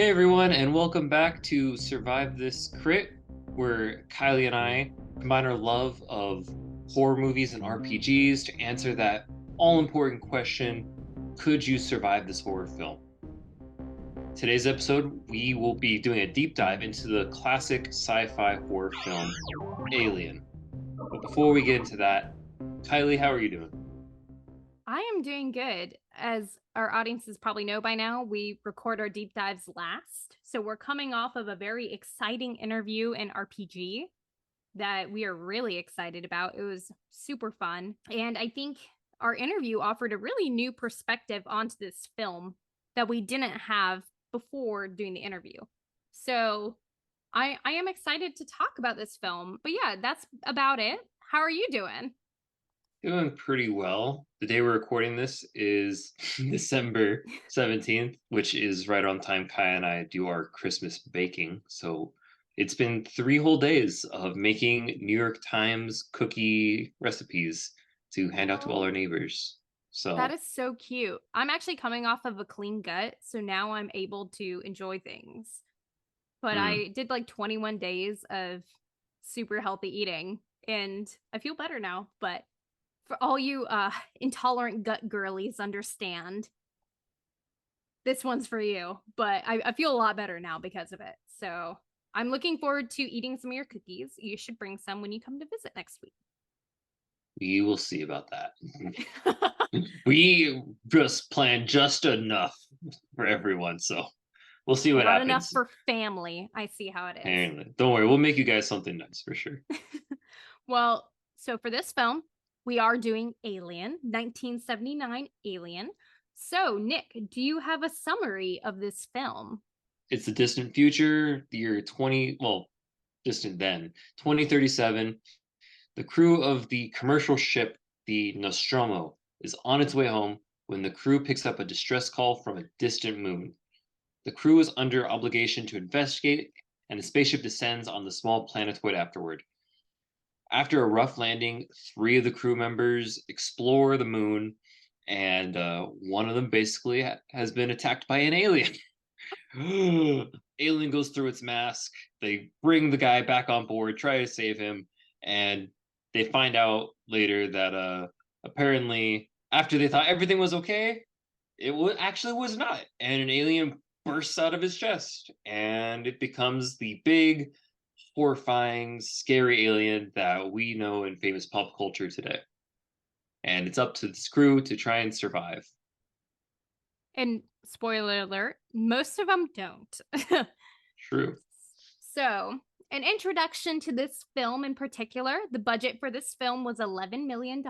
Hey everyone, and welcome back to Survive This Crit, where Kylie and I combine our love of horror movies and RPGs to answer that all important question: could you survive this horror film? Today's episode, we will be doing a deep dive into the classic sci fi horror film Alien. But before we get into that, Kylie, how are you doing? I am doing good. As our audiences probably know by now, we record our deep dives last. So we're coming off of a very exciting interview in RPG that we are really excited about. It was super fun. And I think our interview offered a really new perspective onto this film that we didn't have before doing the interview. So I am excited to talk about this film. But yeah, that's about it. How are you doing? Doing pretty well. The day we're recording this is December 17th, which is right on time Kai and I do our Christmas baking. So it's been 3 whole days of making New York Times cookie recipes to hand out to all our Oh, neighbors. that So, is so cute. I'm actually coming off of a clean gut, so now I'm able to enjoy things. But hmm. I did like 21 days of super healthy eating, and I feel better now. But for all you intolerant gut girlies, understand this one's for you. But I feel a lot better now because of it. So I'm looking forward to eating some of your cookies. You should bring some when you come to visit next week. We will see about that. We just plan just enough for everyone, so we'll see what Not enough happens. for family. I see how it is. And don't worry, we'll make you guys something nice for sure. Well, so for this film, we are doing Alien, 1979 Alien. So, Nick, do you have a summary of this film? It's the distant future, the year 20, well, distant then, 2037. The crew of the commercial ship, the Nostromo, is on its way home when the crew picks up a distress call from a distant moon. The crew is under obligation to investigate, and the spaceship descends on the small planetoid afterward. After a rough landing, three of the crew members explore the moon, and one of them basically has been attacked by an alien. Alien goes through its mask. They bring the guy back on board, try to save him, and they find out later that apparently after they thought everything was okay, actually was not, and an alien bursts out of his chest, and it becomes the big, horrifying, scary alien that we know in famous pop culture today. And it's up to this crew to try and survive. And spoiler alert, most of them don't. True. So, an introduction to this film in particular, the budget for this film was $11 million.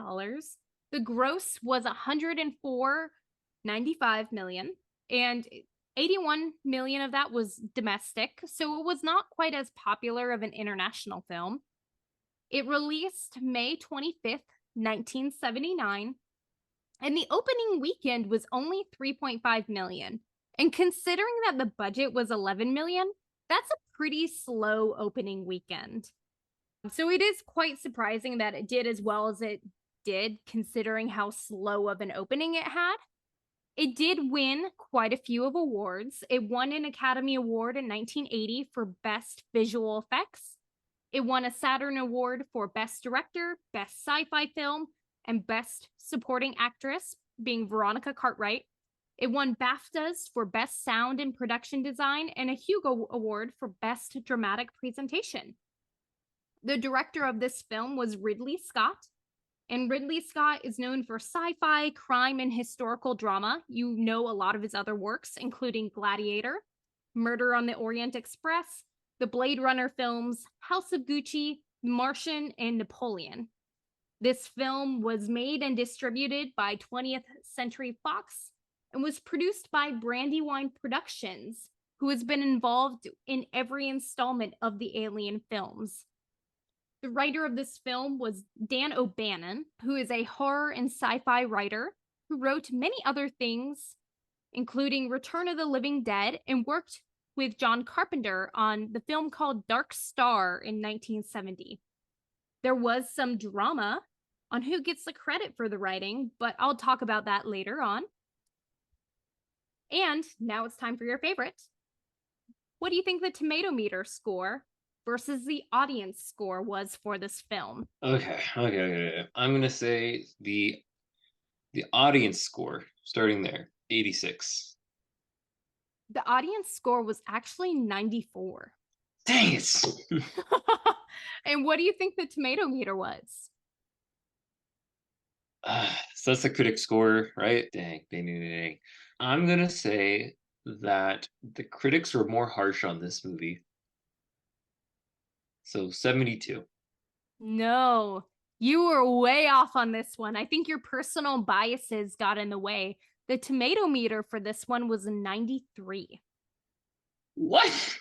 The gross was 104.95 million, and 81 million of that was domestic, so it was not quite as popular of an international film. It released May 25th, 1979, and the opening weekend was only 3.5 million. And considering that the budget was 11 million, that's a pretty slow opening weekend. So it is quite surprising that it did as well as it did, considering how slow of an opening it had. It did win quite a few of awards. It won an Academy Award in 1980 for Best Visual Effects. It won a Saturn Award for Best Director, Best Sci-Fi Film, and Best Supporting Actress, being Veronica Cartwright. It won BAFTAs for Best Sound and Production Design and a Hugo Award for Best Dramatic Presentation. The director of this film was Ridley Scott, and Ridley Scott is known for sci fi, crime, and historical drama. You know a lot of his other works, including Gladiator, Murder on the Orient Express, the Blade Runner films, House of Gucci, Martian, and Napoleon. This film was made and distributed by 20th Century Fox and was produced by Brandywine Productions, who has been involved in every installment of the Alien films. The writer of this film was Dan O'Bannon, who is a horror and sci fi writer who wrote many other things, including Return of the Living Dead, and worked with John Carpenter on the film called Dark Star in 1970. There was some drama on who gets the credit for the writing, but I'll talk about that later on. And now it's time for your favorite. What do you think the tomato meter score versus the audience score was for this film? Okay. I'm gonna say the audience score, starting there, 86. The audience score was actually 94. Dang it! And what do you think the tomato meter was? So that's the critic score, right? Dang. I'm gonna say that the critics were more harsh on this movie. So 72. No, you were way off on this one. I think your personal biases got in the way. The tomato meter for this one was 93. What?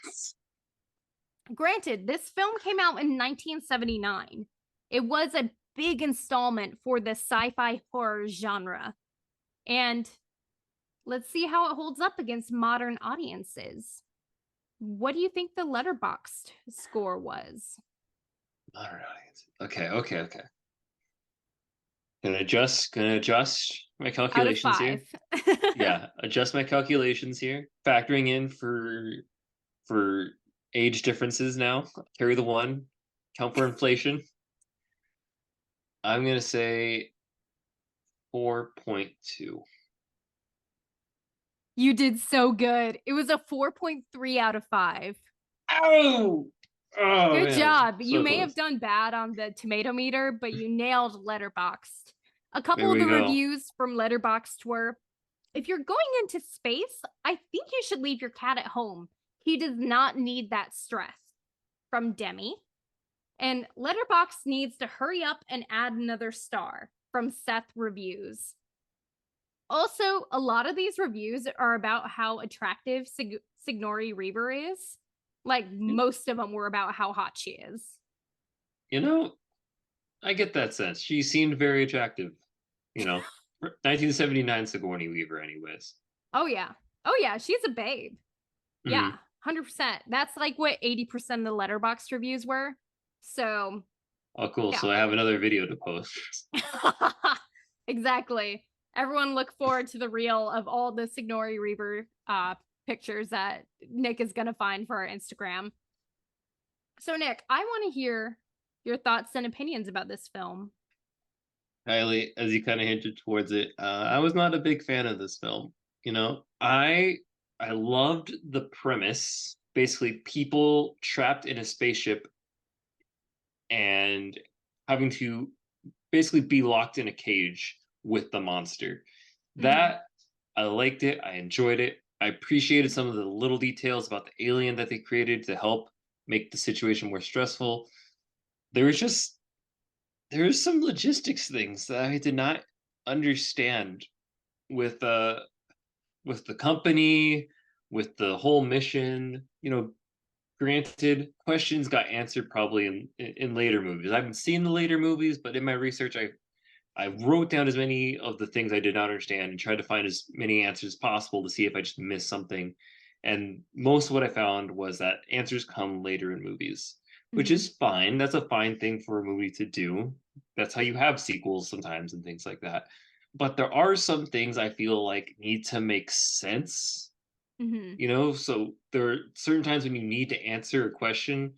Granted, this film came out in 1979. It was a big installment for the sci-fi horror genre. And let's see how it holds up against modern audiences. What do you think the letterboxed score was? Modern audience. Okay. Gonna adjust my Out of calculations here. five. Yeah, adjust my calculations here. Factoring in for age differences now. Carry the one. Count for inflation. I'm gonna say 4.2. You did so good. It was a 4.3 out of 5. Ow! Oh Good man, job. You so may have close. done bad on the tomato meter, but you nailed letterboxed. A There couple of we the go. reviews from letterboxed were, if you're going into space, I think you should leave your cat at home. He does not need that stress. From Demi. And letterboxd needs to hurry up and add another star from Seth Reviews. Also, a lot of these reviews are about how attractive Sigourney Weaver is. Like, most of them were about how hot she is. You know, I get that sense. She seemed very attractive. You know, 1979 Sigourney Weaver, anyways. Oh, yeah. Oh, yeah. She's a babe. Yeah. Mm-hmm. 100%. That's like what 80% of the letterbox reviews were. So, Oh, cool. yeah. So I have another video to post. Exactly. Everyone look forward to the reel of all the Sigourney Weaver pictures that Nick is going to find for our Instagram. So, Nick, I want to hear your thoughts and opinions about this film. Kylie, as you kind of hinted towards it, I was not a big fan of this film. I loved the premise. Basically, people trapped in a spaceship and having to basically be locked in a cage with the monster. Mm-hmm. That I liked it. I enjoyed it. I appreciated some of the little details about the alien that they created to help make the situation more stressful. There was just there's some logistics things that I did not understand with with the company, with the whole mission. Granted, questions got answered probably in later movies. I haven't seen the later movies, but in my research, I wrote down as many of the things I did not understand and tried to find as many answers as possible to see if I just missed something. And most of what I found was that answers come later in movies, which Mm-hmm. is fine. That's a fine thing for a movie to do. That's how you have sequels sometimes and things like that. But there are some things I feel like need to make sense, Mm-hmm. so there are certain times when you need to answer a question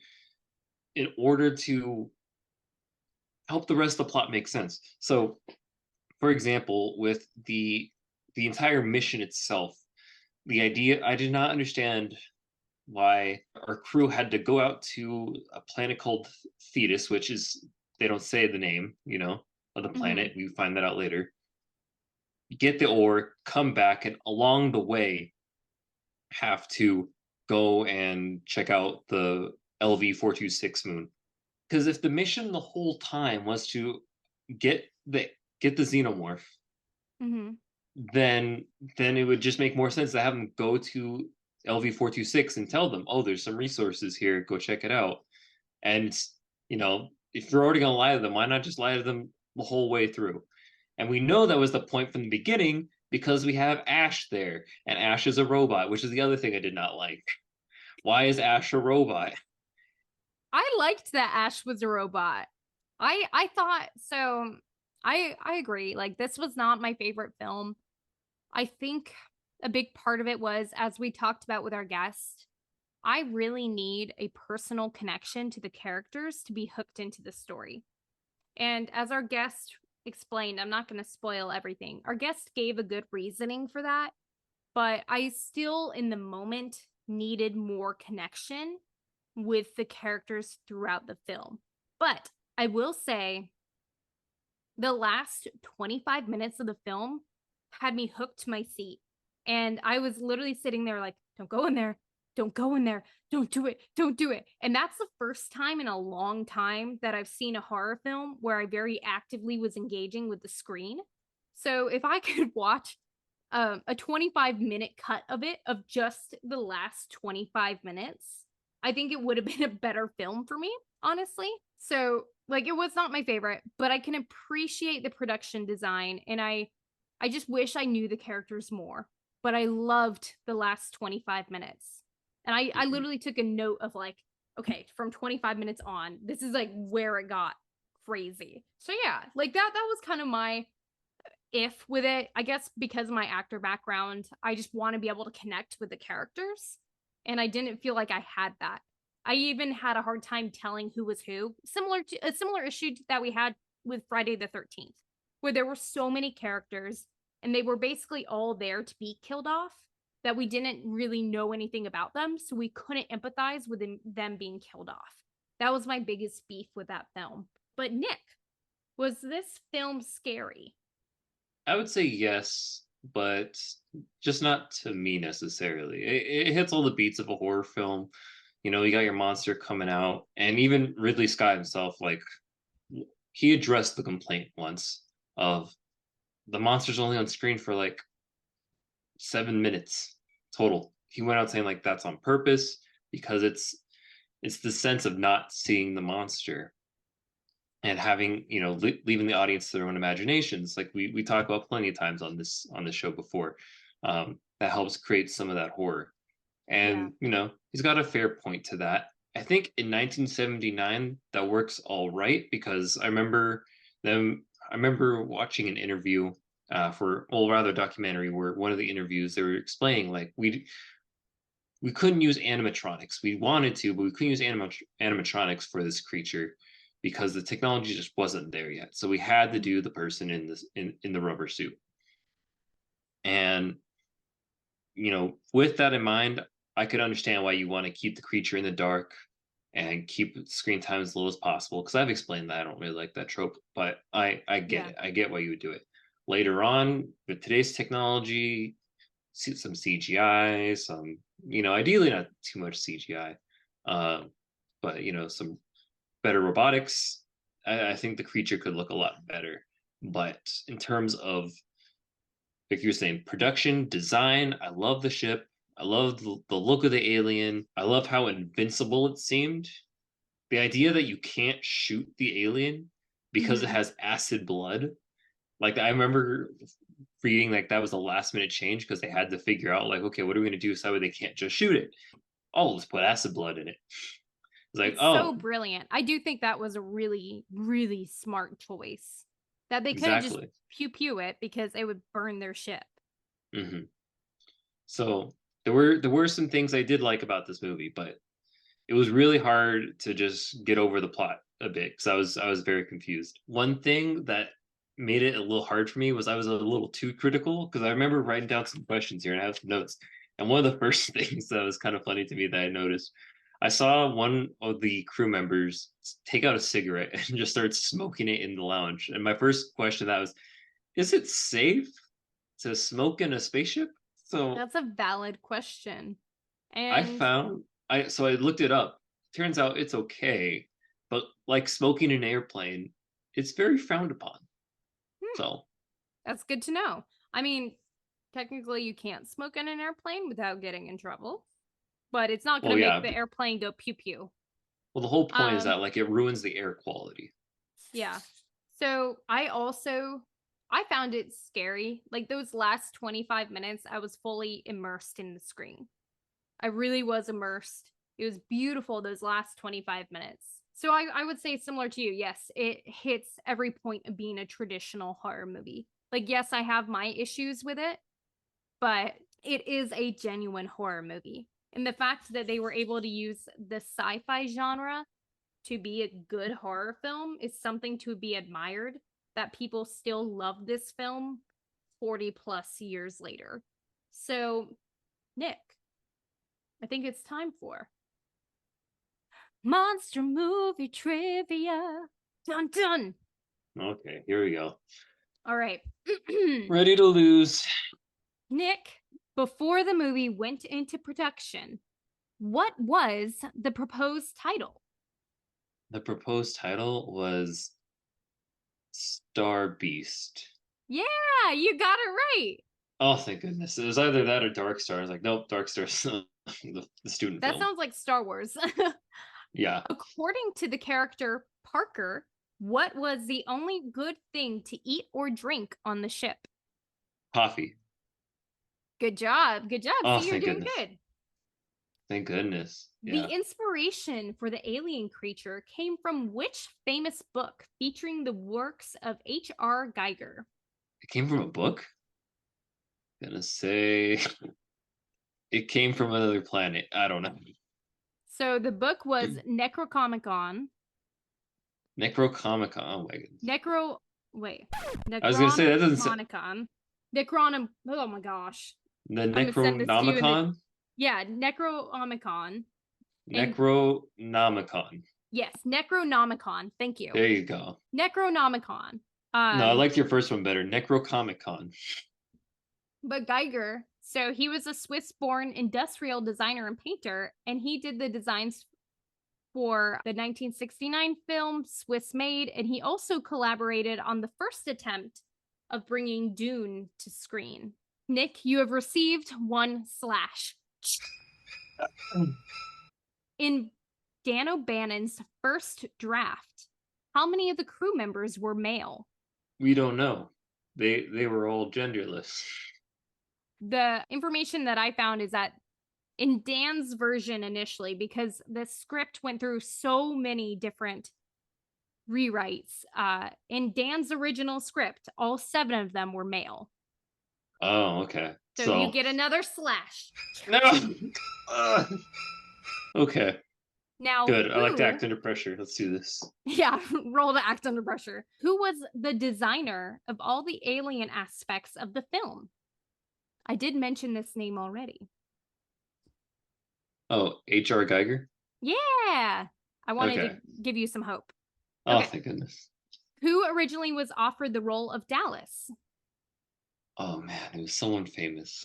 in order to help the rest of the plot make sense. So for example, with the entire mission itself, the idea I did not understand why our crew had to go out to a planet called Thetis, which is they don't say the name, of the Mm-hmm. planet. We find that out later. Get the ore, come back, and along the way have to go and check out the LV-426 moon. Because if the mission the whole time was to get the get the xenomorph, Mm-hmm. then it would just make more sense to have them go to LV-426 and tell them, oh, there's some resources here, go check it out. And if you're already gonna lie to them, why not just lie to them the whole way through? And we know that was the point from the beginning because we have Ash there, and Ash is a robot, which is the other thing I did not like. Why is Ash a robot? I liked that Ash was a robot. I thought so. I agree. Like, this was not my favorite film. I think a big part of it was, as we talked about with our guest, I really need a personal connection to the characters to be hooked into the story. And as our guest explained, I'm not going to spoil everything. Our guest gave a good reasoning for that, but I still, in the moment, needed more connection with the characters throughout the film. But I will say the last 25 minutes of the film had me hooked to my seat. And I was literally sitting there like, don't go in there. Don't go in there. Don't do it. Don't do it. And that's the first time in a long time that I've seen a horror film where I very actively was engaging with the screen. So if I could watch a 25-minute cut of it, of just the last 25 minutes, I think it would have been a better film for me, honestly. So, like, it was not my favorite, but I can appreciate the production design, and I just wish I knew the characters more. But I loved the last 25 minutes. And I Mhm. literally took a note of like, okay, from 25 minutes on, this is like where it got crazy. So yeah, like that was kind of my if with it. I guess because of my actor background, I just want to be able to connect with the characters. And I didn't feel like I had that. I even had a hard time telling who was who, similar to a similar issue that we had with Friday the 13th, where there were so many characters and they were basically all there to be killed off that we didn't really know anything about them. So we couldn't empathize with them being killed off. That was my biggest beef with that film. But Nick, was this film scary? I would say yes, but just not to me necessarily. It hits all the beats of a horror film. You know, you got your monster coming out, and even Ridley Scott himself, like, he addressed the complaint once of the monster's only on screen for like 7 minutes total. He went out saying like that's on purpose because it's the sense of not seeing the monster and having, leaving the audience to their own imaginations, like we talk about plenty of times on this show before. That helps create some of that horror. Yeah. And he's got a fair point to that. I think in 1979 that works all right, because them I remember watching an interview, for, well, rather, a documentary, where one of the interviews they were explaining like we couldn't use animatronics. We wanted to, but we couldn't use animatronics for this creature because the technology just wasn't there yet. So we had to do the person in the rubber suit. And with that in mind, I could understand why you want to keep the creature in the dark and keep screen time as low as possible. Because I've explained that I don't really like that trope, but I get Yeah. it. I get why you would do it. Later on, with today's technology, some CGI, some, ideally not too much CGI, but some better robotics. I think the creature could look a lot better. But in terms of, like you were saying, production, design, I love the ship. I love the look of the alien. I love how invincible it seemed. The idea that you can't shoot the alien because it Hmm. has acid blood. Like, I remember reading like that was a last minute change because they had to figure out like, okay, what are we gonna do so they can't just shoot it? Oh, let's put acid blood in it. It's like, It's so oh, brilliant. I do think that was a really, really smart choice. That they could have just exactly. pew pew it because it would burn their ship. Hmm. So there were some things I did like about this movie, but it was really hard to just get over the plot a bit because I was very confused. One thing that made it a little hard for me was I was a little too critical, because I remember writing down some questions here and I have some notes. And one of the first things that was kind of funny to me that I noticed, I saw one of the crew members take out a cigarette and just start smoking it in the lounge. And my first question, that was, is it safe to smoke in a spaceship? So That's a valid question. I And found I so I looked it up. Turns out it's okay, but like smoking in an airplane, it's very frowned upon. hmm, So, that's good to know. I mean, technically, you can't smoke in an airplane without getting in trouble, but it's not going well, to make yeah. the airplane go pew pew. Well, the whole point is Um, that like it ruins the air quality. yeah. So I found it scary. Like those last 25 minutes, I was fully immersed in the screen. I really was immersed. It was beautiful those last 25 minutes. So I would say similar to you. Yes, it hits every point of being a traditional horror movie. Like, yes, I have my issues with it, but it is a genuine horror movie. And the fact that they were able to use the sci-fi genre to be a good horror film is something to be admired, that people still love this film 40 plus years later. So, Nick, I think it's time for monster movie trivia. Dun dun. Okay, here we go. All right. Ready to lose. Nick, before the movie went into production, what was the proposed title? The proposed title was Star Beast. Yeah, you got it right. Oh, thank goodness. It was either that or Dark Star. I was like, nope, Dark Star's the student That film. sounds like Star Wars. Yeah. According to the character Parker, what was the only good thing to eat or drink on the ship? Coffee. Good job. Good job. Oh, See, you're thank doing goodness. good. Thank goodness. The Yeah. inspiration for the alien creature came from which famous book featuring the works of H.R. Geiger? It came from a book? Gonna say it came from another planet. I don't know. So the book was Necrocomicon. Necrocomicon. Oh my goodness. Necro. Wait. I was gonna say that doesn't say Necronomicon. Necronom. Oh my gosh. the I'm gonna send this to you in the. Necronomicon. Yeah, Necronomicon. And Necronomicon. yes, Necronomicon. Thank you. There you go. Necronomicon. No, I liked your first one better. Necrocomicon. But Geiger, so he was a Swiss-born industrial designer and painter, and he did the designs for the 1969 film Swiss Made, and he also collaborated on the first attempt of bringing Dune to screen. Nick, you have received 1 slash. In Dan O'Bannon's first draft, how many of the crew members were male? We don't know. They were all genderless. The information that I found is that in Dan's version initially, because the script went through so many different rewrites, in Dan's original script, all 7 of them were male. Oh, okay. So you get another slash. No. Okay. Now, Good. I like to act under pressure. Let's do this. Yeah, roll to act under pressure. Who was the designer of all the alien aspects of the film? I did mention this name already. Oh, H.R. Geiger? Yeah. I wanted Okay. to give you some hope. Oh, Okay. thank goodness. Who originally was offered the role of Dallas? Oh man, it was someone famous.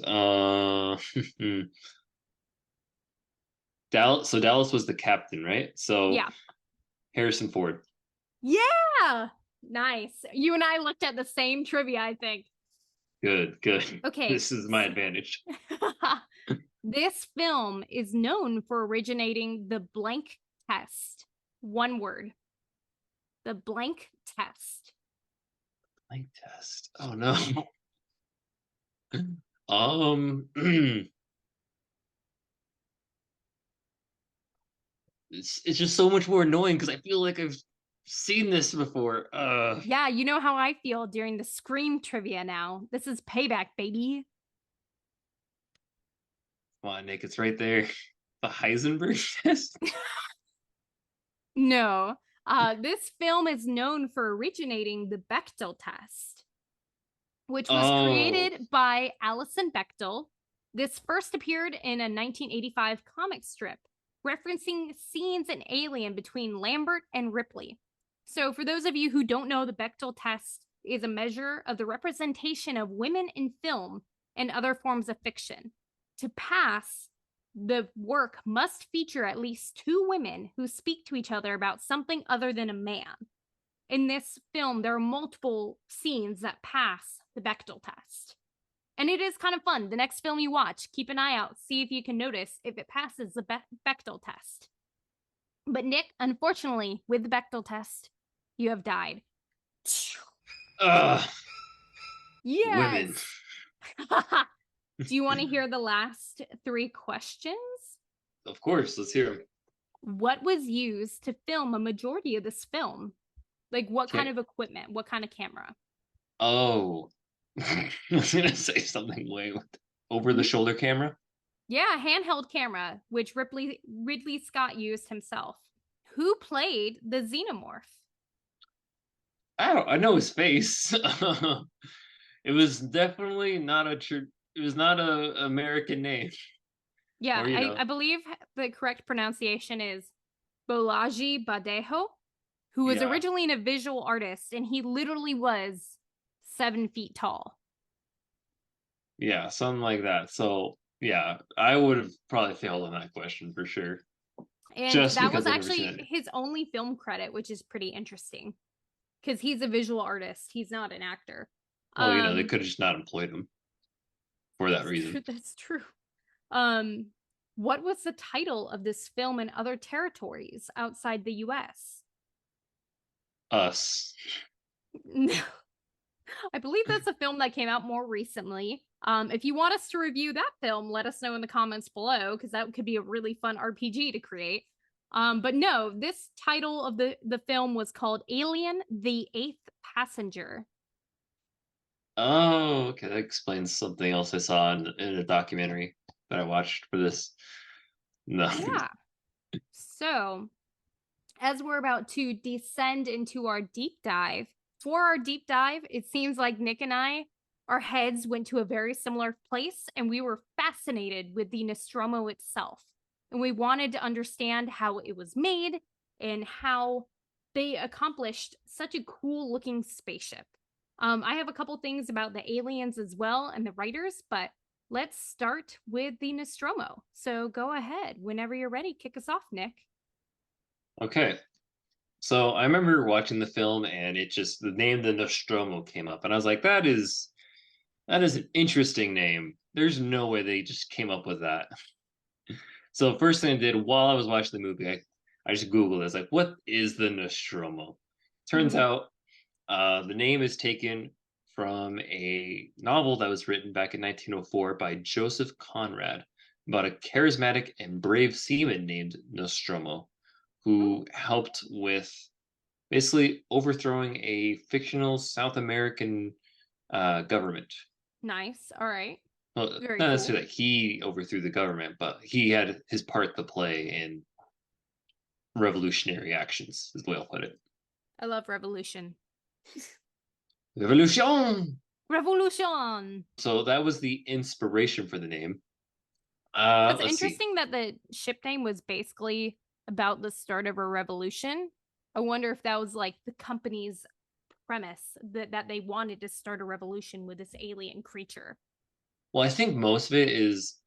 Dallas. So Dallas was the captain, right? So Yeah. Harrison Ford. Yeah. Nice. You and I looked at the same trivia, I think. Good, good. Okay. This is my advantage. This film is known for originating the blank test. One word. The blank test. Blank test. Oh no. um it's just so much more annoying because I feel like I've seen this before. Yeah, you know how I feel during the Scream trivia now. This is payback, baby. Come on, Nick, it's right there. The Heisenberg test. No. This film is known for originating the Bechdel test, which was created by Alison Bechdel. This first appeared in a 1985 comic strip referencing scenes in Alien between Lambert and Ripley. So, for those of you who don't know, the Bechdel test is a measure of the representation of women in film and other forms of fiction. To pass, the work must feature at least 2 women who speak to each other about something other than a man. In this film, there are multiple scenes that pass the Bechdel test. And it is kind of fun. The next film you watch, keep an eye out, see if you can notice if it passes the Bechdel test. But Nick, unfortunately, with the Bechdel test, you have died. Yes. Women. Do you want to hear the last 3 questions? Of course, let's hear them. What was used to film a majority of this film? Like what kind of equipment? What kind of camera? Oh. I was gonna say something way with over the shoulder camera. Yeah, handheld camera, which Ridley Scott used himself. Who played the xenomorph? I know his face. It was definitely not it was not a American name, Yeah, or I believe the correct pronunciation is Bolaji Badejo, who was yeah, originally a visual artist, and he literally was 7 feet tall. yeah, something like that. So yeah, I would have probably failed on that question for sure, And just that was because I've never seen actually it. his only film credit, which is pretty interesting because he's a visual artist. He's not an actor. Well, they Um, could have just not employed him for that that's reason. true. That's true. Um, what was the title of this film in other territories outside the US? Us. I believe that's a film that came out more recently. If you want us to review that film, let us know in the comments below because that could be a really fun RPG to create. But no, this title of the film was called Alien: The Eighth Passenger. Oh, okay, that explains something else I saw in a documentary that I watched for this. No. Yeah. So, as we're about to descend into our deep dive, for our deep dive, it seems like Nick and I, our heads went to a very similar place and we were fascinated with the Nostromo itself. And we wanted to understand how it was made and how they accomplished such a cool looking spaceship. I have a couple things about the aliens as well and the writers, but let's start with the Nostromo. So go ahead. Whenever you're ready, kick us off, Nick. Okay. So I remember watching the film and it just the name the Nostromo came up and I was like, that is an interesting name. There's no way they just came up with that. So first thing I did while I was watching the movie, I just Googled it. I was like, what is the Nostromo? Turns Mm-hmm. out the name is taken from a novel that was written back in 1904 by Joseph Conrad about a charismatic and brave seaman named Nostromo, Oh, who helped with basically overthrowing a fictional South American government. nice. All right. Well, Very not cool. necessarily that he overthrew the government, but he had his part to play in revolutionary actions, is the way I'll put it. I love revolution. Revolution! Revolution. So that was the inspiration for the name. That's Let's see. interesting that the ship name was basically about the start of a revolution. I wonder if that was like the company's premise that they wanted to start a revolution with this alien creature. Well, I think most of it is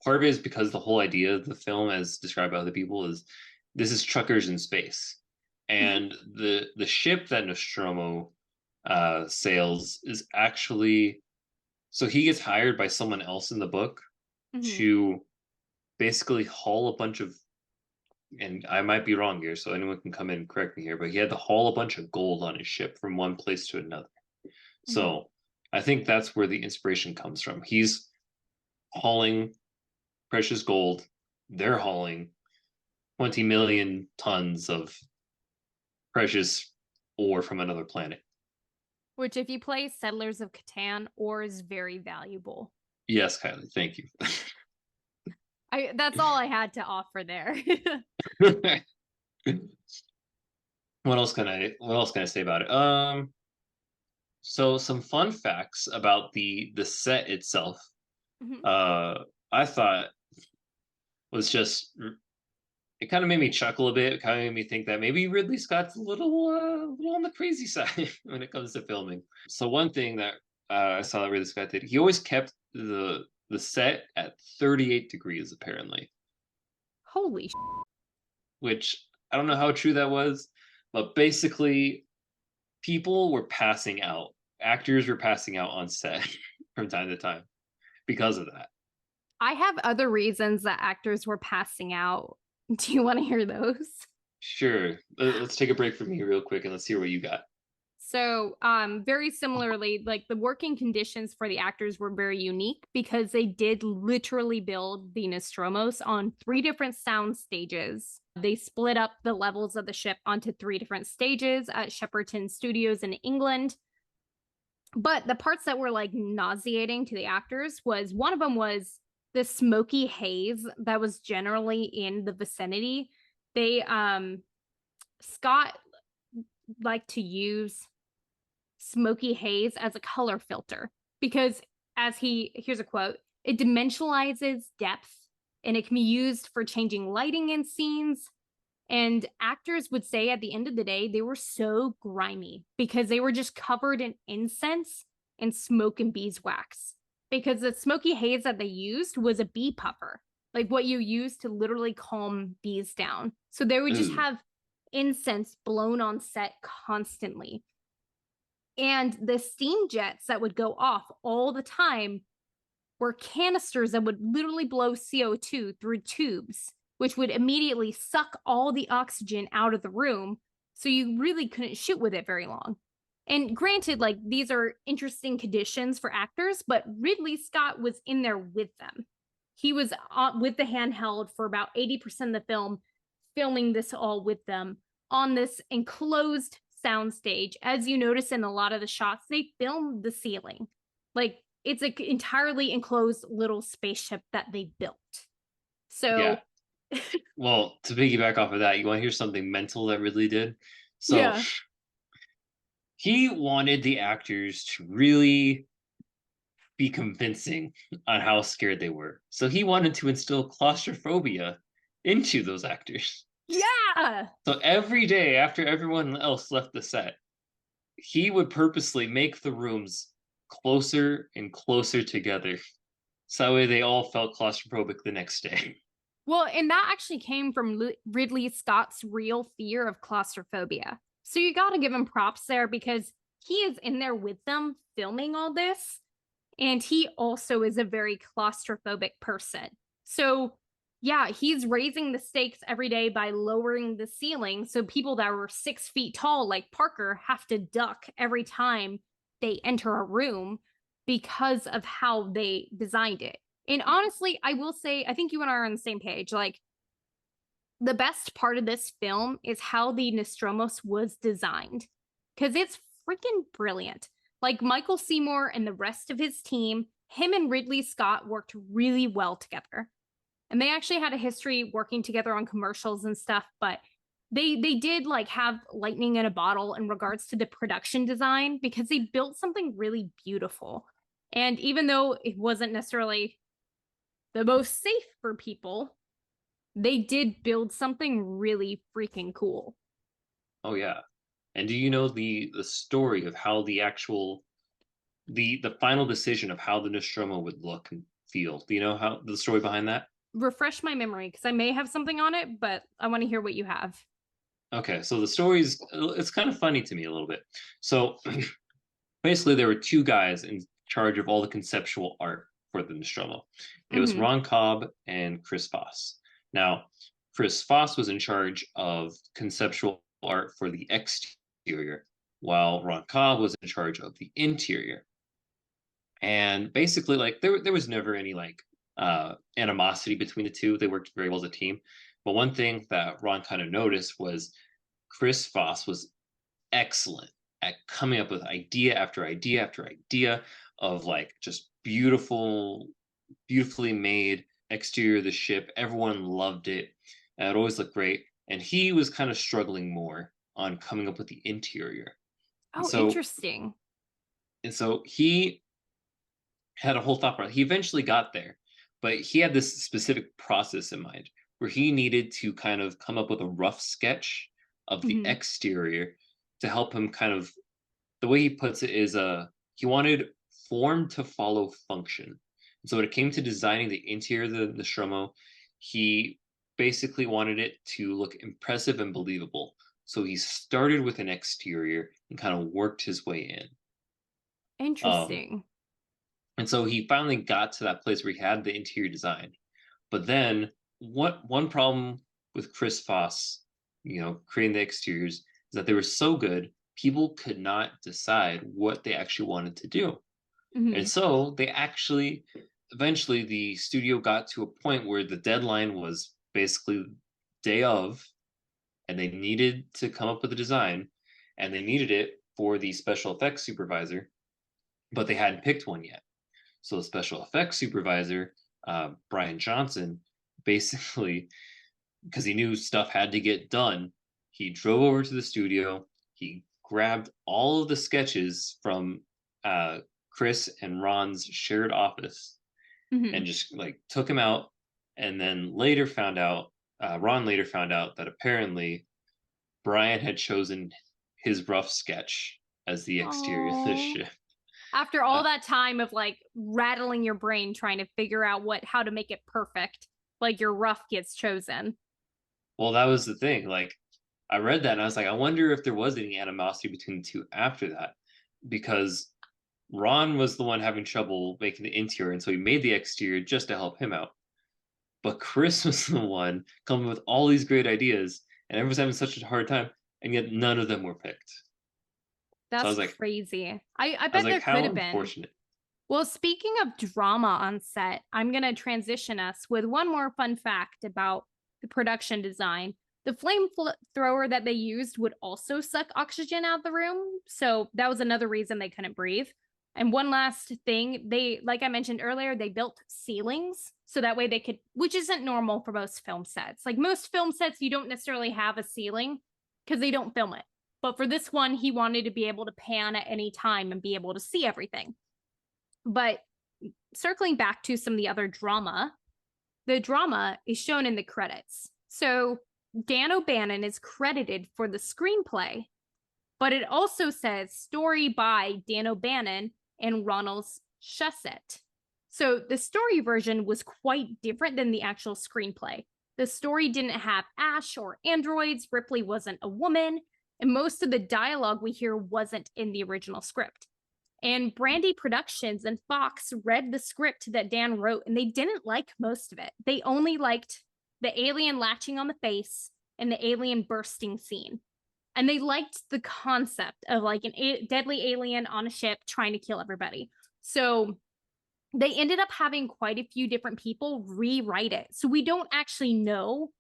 part of it is because the whole idea of the film, as described by other people, is this is truckers in space, Mm-hmm. and the ship that Nostromo sails is actually so he gets hired by someone else in the book Mm-hmm. to basically haul a bunch of and I might be wrong here, so anyone can come in and correct me here, but he had to haul a bunch of gold on his ship from one place to another. Mm-hmm. So I think that's where the inspiration comes from. He's hauling precious gold. They're hauling 20 million tons of precious ore from another planet. Which, if you play Settlers of Catan, ore is very valuable. Yes, Kylie, thank you. That's all I had to offer there. what else can I say about it? So some fun facts about the set itself. Mhm. I thought was just it kind of made me chuckle a bit. It kind of made me think that maybe Ridley Scott's a little on the crazy side when it comes to filming. So one thing that I saw that Ridley Scott did, he always kept the set at 38 degrees apparently, Holy which I don't know how true that was, but basically people were passing out. Actors were passing out on set from time to time because of that. I have other reasons that actors were passing out. Do you want to hear those? Sure, let's take a break from here real quick and let's hear what you got. So, very similarly, like the working conditions for the actors were very unique because they did literally build the Nostromos on 3 different sound stages. They split up the levels of the ship onto 3 different stages at Shepperton Studios in England. But the parts that were like nauseating to the actors was one of them was the smoky haze that was generally in the vicinity. They Scott liked to use smoky haze as a color filter because here's a quote, it dimensionalizes depth and it can be used for changing lighting in scenes. And actors would say at the end of the day, they were so grimy because they were just covered in incense and smoke and beeswax. Because the smoky haze that they used was a bee puffer, like what you use to literally calm bees down. So they would just Ooh. have incense blown on set constantly. And the steam jets that would go off all the time were canisters that would literally blow CO2 through tubes, which would immediately suck all the oxygen out of the room. So you really couldn't shoot with it very long. And granted, like these are interesting conditions for actors, but Ridley Scott was in there with them. He was with the handheld for about 80% of the film, filming this all with them on this enclosed soundstage. As you notice in a lot of the shots, they filmed the ceiling. Like it's an entirely enclosed little spaceship that they built. Yeah. So, Well, to piggyback off of that, you want to hear something mental that Ridley did? So yeah. he wanted the actors to really be convincing on how scared they were. So he wanted to instill claustrophobia into those actors. Yeah. So every day after everyone else left the set, he would purposely make the rooms closer and closer together. So that way they all felt claustrophobic the next day. Well, and that actually came from Ridley Scott's real fear of claustrophobia. So you got to give him props there because he is in there with them filming all this. And he also is a very claustrophobic person. So, yeah, he's raising the stakes every day by lowering the ceiling. So people that were 6 feet tall, like Parker, have to duck every time they enter a room because of how they designed it. And honestly, I will say, I think you and I are on the same page. Like, the best part of this film is how the Nostromos was designed because it's freaking brilliant. Like, Michael Seymour and the rest of his team, him and Ridley Scott worked really well together. And they actually had a history working together on commercials and stuff, but they did like have lightning in a bottle in regards to the production design because they built something really beautiful. And even though it wasn't necessarily the most safe for people, they did build something really freaking cool. Oh yeah. And do you know the story of how the actual the final decision of how the Nostromo would look and feel? Do you know how the story behind that? Refresh my memory because I may have something on it, but I want to hear what you have. Okay, so the story's it's kind of funny to me a little bit. So basically there were two guys in charge of all the conceptual art for the Nostromo. It was Mm-hmm. Ron Cobb and Chris Foss. Now, Chris Foss was in charge of conceptual art for the exterior, while Ron Cobb was in charge of the interior. And basically, like there was never any like animosity between the two. They worked very well as a team. But one thing that Ron kind of noticed was Chris Foss was excellent at coming up with idea after idea after idea of like just beautifully made exterior of the ship. Everyone loved it. And it always looked great. And he was kind of struggling more on coming up with the interior. And Oh, so interesting. and so he had a whole thought process. He eventually got there, but he had this specific process in mind where he needed to kind of come up with a rough sketch of the Mm-hmm. exterior to help him kind of the way he puts it is he wanted form to follow function. And so when it came to designing the interior of the Nostromo, he basically wanted it to look impressive and believable. So he started with an exterior and kind of worked his way in. Um, Interesting. and so he finally got to that place where he had the interior design. But then what one problem with Chris Foss, creating the exteriors is that they were so good, people could not decide what they actually wanted to do. And Mm-hmm. so they actually eventually the studio got to a point where the deadline was basically day of, and they needed to come up with a design, and they needed it for the special effects supervisor, but they hadn't picked one yet. So the special effects supervisor Brian Johnson, basically, because he knew stuff had to get done, he drove over to the studio. He grabbed all of the sketches from uh, Chris and Ron's shared office Hmm. and just like took him out. And then later found out, Ron later found out that apparently Brian had chosen his rough sketch as the exterior of this Oh, ship. after all Uh, that time of like rattling your brain trying to figure out how to make it perfect, like your rough gets chosen. well, that was the thing. Like, I read that and I was like, I wonder if there was any animosity between the two after that, because Ron was the one having trouble making the interior, and so he made the exterior just to help him out. But Chris was the one coming with all these great ideas, and everyone's having such a hard time, and yet none of them were picked. So That's crazy. I I was bet like, there could how have been. unfortunate. Well, speaking of drama on set, I'm going to transition us with one more fun fact about the production design. The flamethrower that they used would also suck oxygen out of the room. So that was another reason they couldn't breathe. And one last thing, like I mentioned earlier, they built ceilings so that way they could, which isn't normal for most film sets. Like most film sets, you don't necessarily have a ceiling because they don't film it. But for this one, he wanted to be able to pan at any time and be able to see everything. But circling back to some of the other drama, the drama is shown in the credits. So Dan O'Bannon is credited for the screenplay, but it also says story by Dan O'Bannon and Ronald Shusett. So the story version was quite different than the actual screenplay. The story didn't have Ash or androids, Ripley wasn't a woman, and most of the dialogue we hear wasn't in the original script. And Brandy Productions and Fox read the script that Dan wrote and they didn't like most of it. They only liked the alien latching on the face and the alien bursting scene. And they liked the concept of like deadly alien on a ship trying to kill everybody. So they ended up having quite a few different people rewrite it. So we don't actually know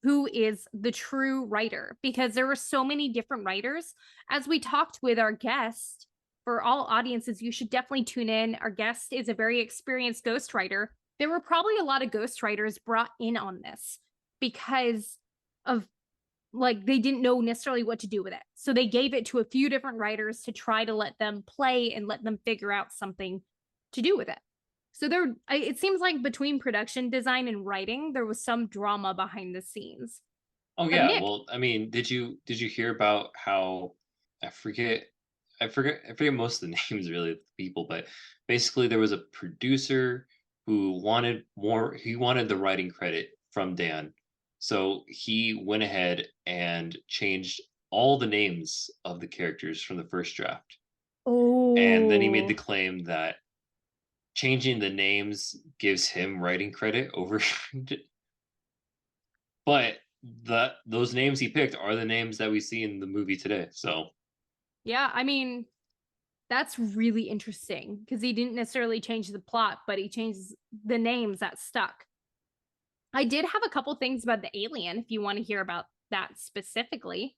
who is the true writer because there were so many different writers. As we talked with our guest, for all audiences, you should definitely tune in. Our guest is a very experienced ghostwriter. There were probably a lot of ghostwriters brought in on this because of like they didn't know necessarily what to do with it. So they gave it to a few different writers to try to let them play and let them figure out something to do with it. So there it seems like between production design and writing there was some drama behind the scenes. Oh But yeah, Nick, well, I mean, did you hear about how I forget I forget most of the names really of the people, but basically there was a producer who wanted more he wanted the writing credit from Dan. So he went ahead and changed all the names of the characters from the first draft. And then he made the oh, claim that changing the names gives him writing credit over but those names he picked are the names that we see in the movie today. So yeah, I mean, that's really interesting because he didn't necessarily change the plot, but he changed the names that stuck. I did have a couple things about the alien if you want to hear about that specifically.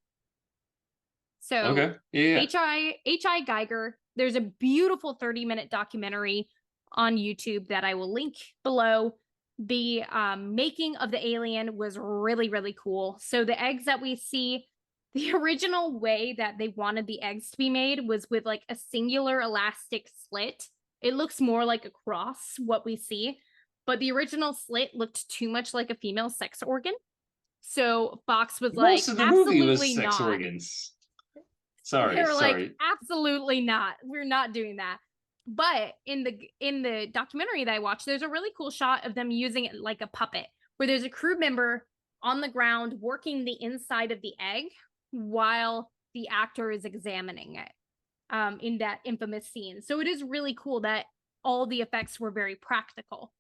So okay, yeah, yeah. H.I. Geiger, there's a beautiful 30-minute documentary on YouTube that I will link below. The making of the alien was really, really cool. So the eggs that we see, the original way that they wanted the eggs to be made was with like a singular elastic slit. It looks more like a cross, what we see, but the original slit looked too much like a female sex organ. So Fox was Most like, of the movie was absolutely sex not. organs. They Sorry, were like, sorry. absolutely not. We're not doing that. But in the documentary that I watched, there's a really cool shot of them using it like a puppet, where there's a crew member on the ground working the inside of the egg while the actor is examining it in that infamous scene. So it is really cool that all the effects were very practical.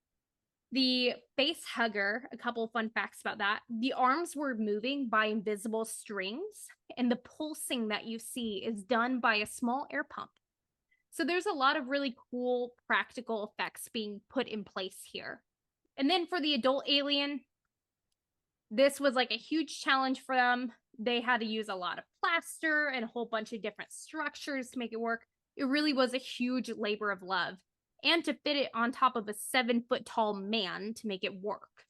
The face hugger, a couple of fun facts about that. The arms were moving by invisible strings, and the pulsing that you see is done by a small air pump. So there's a lot of really cool practical effects being put in place here. And then for the adult alien, this was like a huge challenge for them. They had to use a lot of plaster and a whole bunch of different structures to make it work. It really was a huge labor of love. and to fit it on top of a 7 foot tall man to make it work.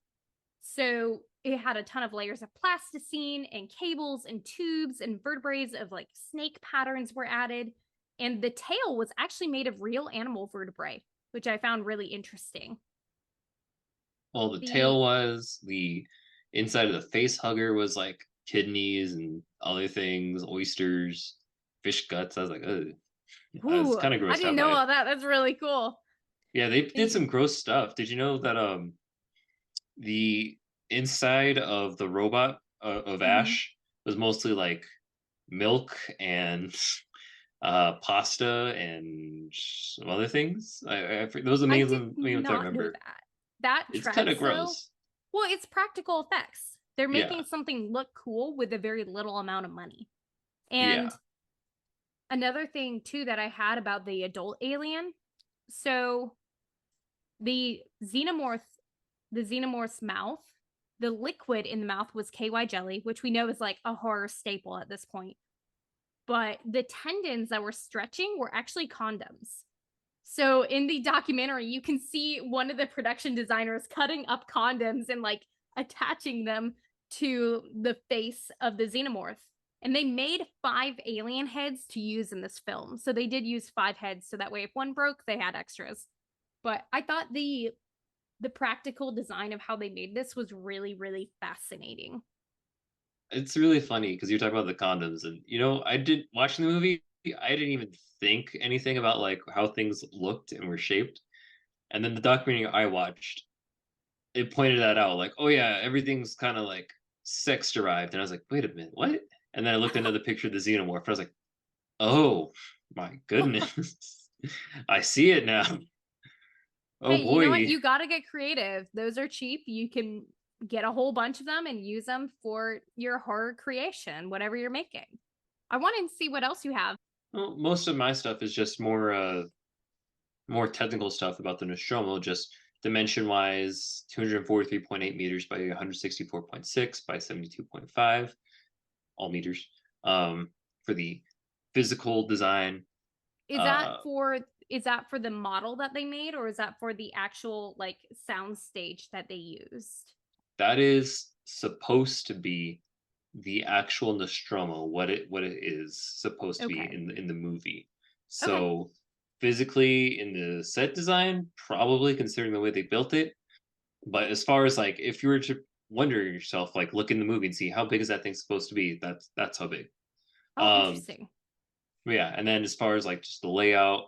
So it had a ton of layers of plasticine and cables and tubes and vertebrae of like snake patterns were added. And the tail was actually made of real animal vertebrae, which I found really interesting. Well, the tail The was, the inside of the face hugger was like kidneys and other things, oysters, fish guts. I was like, ugh. I was Ooh, kind of I grossed didn't out know by it. all that. That's really cool. Yeah, they did The some gross stuff. Did you know that the inside of the robot of mhm. Ash was mostly like milk and pasta and some other things? Those are the I main, did main ones I not know remember. that. That It's kind tracks of though. gross. Well, it's practical effects. They're Yeah, making something look cool with a very little amount of money. And yeah. another thing too that I had about the adult alien, so the xenomorph, the xenomorph's mouth, the liquid in the mouth was KY jelly, which we know is like a horror staple at this point. But the tendons that were stretching were actually condoms. So in the documentary, you can see one of the production designers cutting up condoms and like attaching them to the face of the xenomorph. And they made 5 alien heads to use in this film. So they did use 5 heads. So that way, if one broke, they had extras. But I thought the practical design of how they made this was really, really fascinating. It's really funny because you're talking about the condoms, and I did watching the movie. I didn't even think anything about like how things looked and were shaped. And then the documentary I watched, it pointed that out, like, oh yeah, everything's kind of like sex derived. And I was like, wait a minute, what? And then I looked at another picture of the xenomorph, and I was like, oh my goodness, I see it now. Oh Hey, you know what? boy. You got to get creative. Those are cheap. You can get a whole bunch of them and use them for your horror creation, whatever you're making. I want to see what else you have. Well, most of my stuff is just more technical stuff about the Nostromo, just dimension wise, 243.8 meters by 164.6 by 72.5, all meters. For the physical design, Is that uh, for is that for the model that they made or is that for the actual like sound stage that they used? that is supposed to be the actual Nostromo, what it is supposed to be Okay. in the movie. Okay. So physically in the set design, probably considering the way they built it. But as far as like if you were to wonder yourself, like look in the movie and see how big is that thing supposed to be, that's how big. Oh, Um interesting. yeah, and then as far as like just the layout,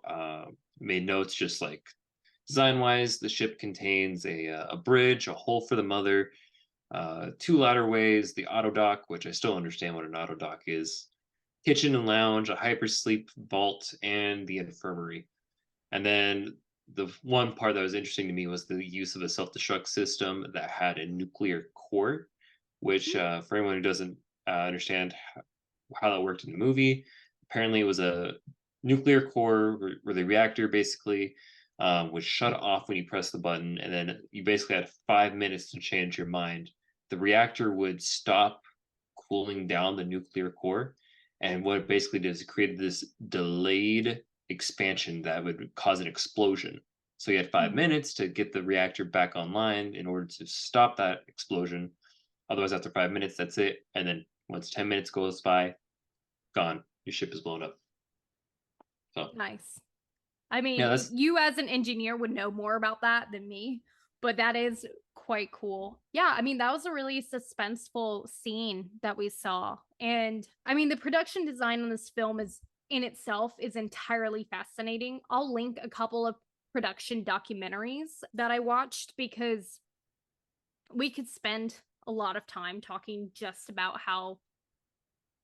made notes just like design wise, the ship contains a bridge, a hole for the mother, two ladderways, the auto dock, which I still understand what an auto dock is, kitchen and lounge, a hypersleep vault, and the infirmary. And then the one part that was interesting to me was the use of a self-destruct system that had a nuclear core, which Hmm. for anyone who doesn't understand how that worked in the movie, apparently it was a nuclear core where the reactor basically would shut off when you press the button, and then you basically had 5 minutes to change your mind. The reactor would stop cooling down the nuclear core, and what it basically did is it created this delayed expansion that would cause an explosion. So you had five Mhm. minutes to get the reactor back online in order to stop that explosion. Otherwise, after 5 minutes, that's it. And then once 10 minutes goes by, gone. Your ship is blown up. So Nice. I yeah, mean, that's you as an engineer would know more about that than me, but that is quite cool. Yeah, I mean, that was a really suspenseful scene that we saw. And I mean, the production design on this film is in itself is entirely fascinating. I'll link a couple of production documentaries that I watched because we could spend a lot of time talking just about how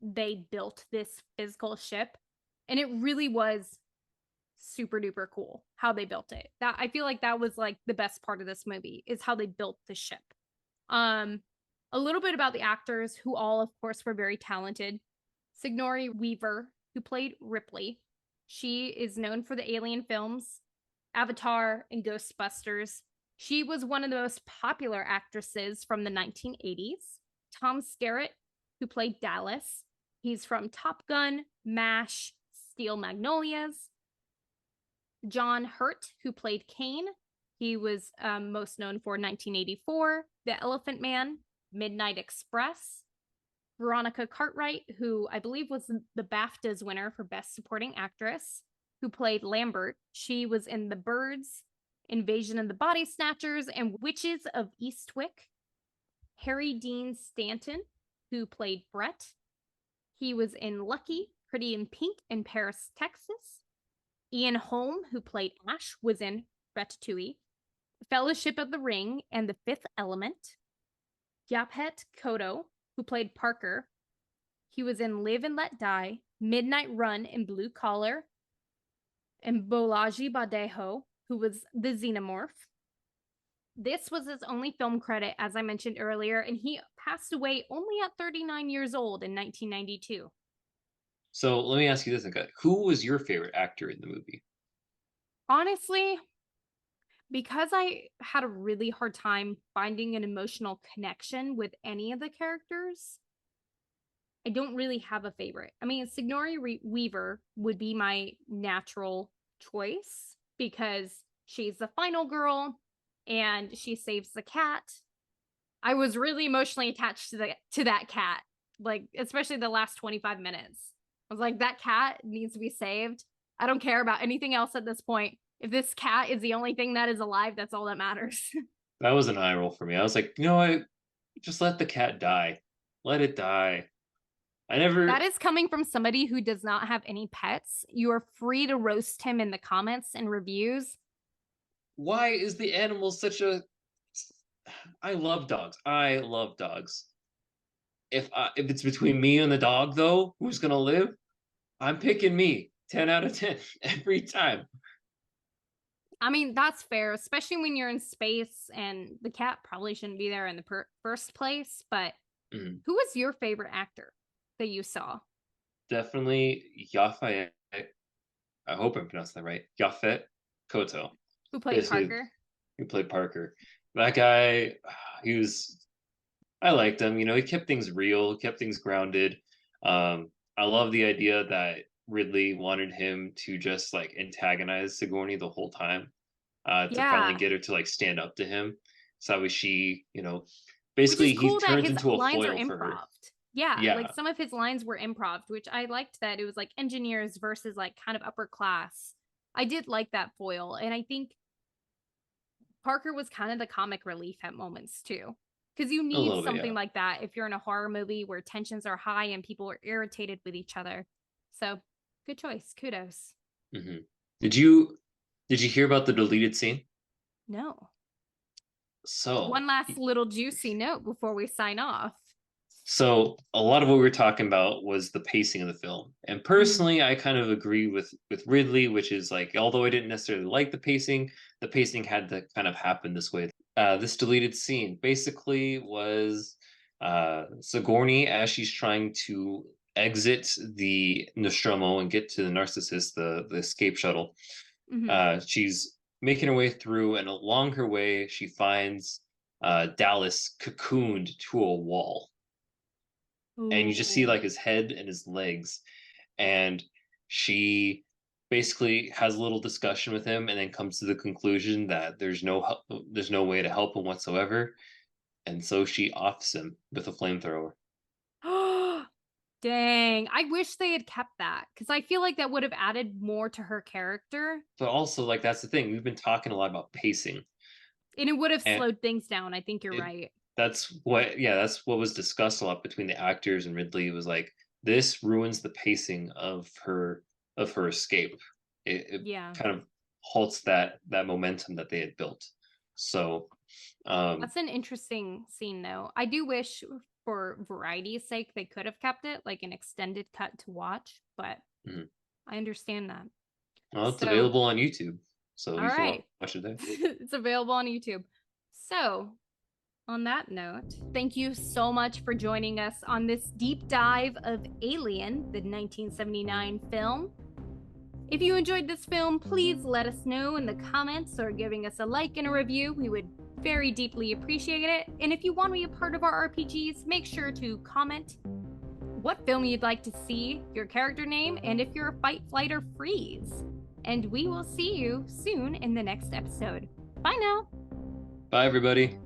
they built this physical ship. And it really was super duper cool how they built it. That I feel like that was like the best part of this movie is how they built the ship. Um a little bit about the actors who all of course were very talented. Sigourney Weaver, who played Ripley. She is known for the Alien films, Avatar and Ghostbusters. She was one of the most popular actresses from the 1980s. Tom Skerritt, who played Dallas. He's from Top Gun, MASH, Steel Magnolias. John Hurt, who played Kane. He was most known for 1984, The Elephant Man, Midnight Express. Veronica Cartwright, who I believe was the BAFTAs winner for Best Supporting Actress, who played Lambert. She was in The Birds, Invasion of the Body Snatchers, and Witches of Eastwick. Harry Dean Stanton, who played Brett. He was in Lucky, Pretty in Pink in Paris, Texas. Ian Holm, who played Ash, was in Ratatouille, Fellowship of the Ring, and The Fifth Element. Yaphet Kotto, who played Parker. He was in Live and Let Die, Midnight Run in Blue Collar, and Bolaji Badejo, who was the Xenomorph. This was his only film credit, as I mentioned earlier, and he passed away only at 39 years old in 1992. So let me ask you this, Nika. Who was your favorite actor in the movie? Honestly, because I had a really hard time finding an emotional connection with any of the characters, I don't really have a favorite. I mean, Sigourney Weaver would be my natural choice because she's the final girl and she saves the cat. I was really emotionally attached to that cat, like especially the last 25 minutes. I was like, that cat needs to be saved. I don't care about anything else at this point. If this cat is the only thing that is alive, that's all that matters. That was an eye roll for me. I was like, you know what? Just let the cat die. Let it die. I That never. is coming from somebody who does not have any pets. You are free to roast him in the comments and reviews. Why is the animal such a? I love dogs. I love dogs. If it's between me and the dog, though, who's gonna live? I'm picking me. 10 out of 10 every time. I mean, that's fair, especially when you're in space and the cat probably shouldn't be there in the first place. But who was your favorite actor that you saw? Definitely Yaphet. I hope I pronounced that right. Yaphet Koto. Who played Basically, Parker? he played Parker. That guy, he was. I liked him. You know, he kept things real, kept things grounded. I love the idea that Ridley wanted him to just like antagonize Sigourney the whole time, to finally Yeah. get her to like stand up to him. So that way she, Which is basically he cool that turns his into a lines are foil for her. improv. Yeah, like Yeah, some of his lines were improv, which I liked that it was like engineers versus like kind of upper class. I did like that foil, and I think Parker was kind of the comic relief at moments too. Because you a need little bit. something Yeah. like that if you're in a horror movie where tensions are high and people are irritated with each other. So, good choice. Kudos. hmm Did you hear about the deleted scene? No. So One last little juicy note before we sign off. So a lot of what we were talking about was the pacing of the film. And Mm. personally, I kind of agree with Ridley, which is like, although I didn't necessarily like the pacing had to kind of happen this way. This deleted scene basically was Sigourney as she's trying to exit the Nostromo and get to the Narcissus, the escape shuttle. Hmm. She's making her way through, and along her way, she finds Dallas cocooned to a wall, and you just see Ooh. like his head and his legs, and she basically has a little discussion with him and then comes to the conclusion that there's no way to help him whatsoever, and so she offs him with a flamethrower. Dang. I wish they had kept that because I feel like that would have added more to her character But also, like, that's the thing, we've been talking a lot about pacing, and it would have and slowed things down. I think you're it, right. that's what was discussed a lot between the actors and Ridley. It was like, this ruins the pacing of her escape. It Yeah. kind of halts that momentum that they had built. So um That's an interesting scene, though. I do wish, for variety's sake, they could have kept it like an extended cut to watch, but mhm. I understand that. Well, it's So, available on YouTube, so all you can right. watch it there. It's available on YouTube. So, on that note, thank you so much for joining us on this deep dive of Alien, the 1979 film. If you enjoyed this film, please let us know in the comments or giving us a like and a review. We would very deeply appreciate it. And if you want to be a part of our RPGs, make sure to comment what film you'd like to see, your character name, and if you're a fight, flight, or freeze. and we will see you soon in the next episode. Bye now. Bye, everybody.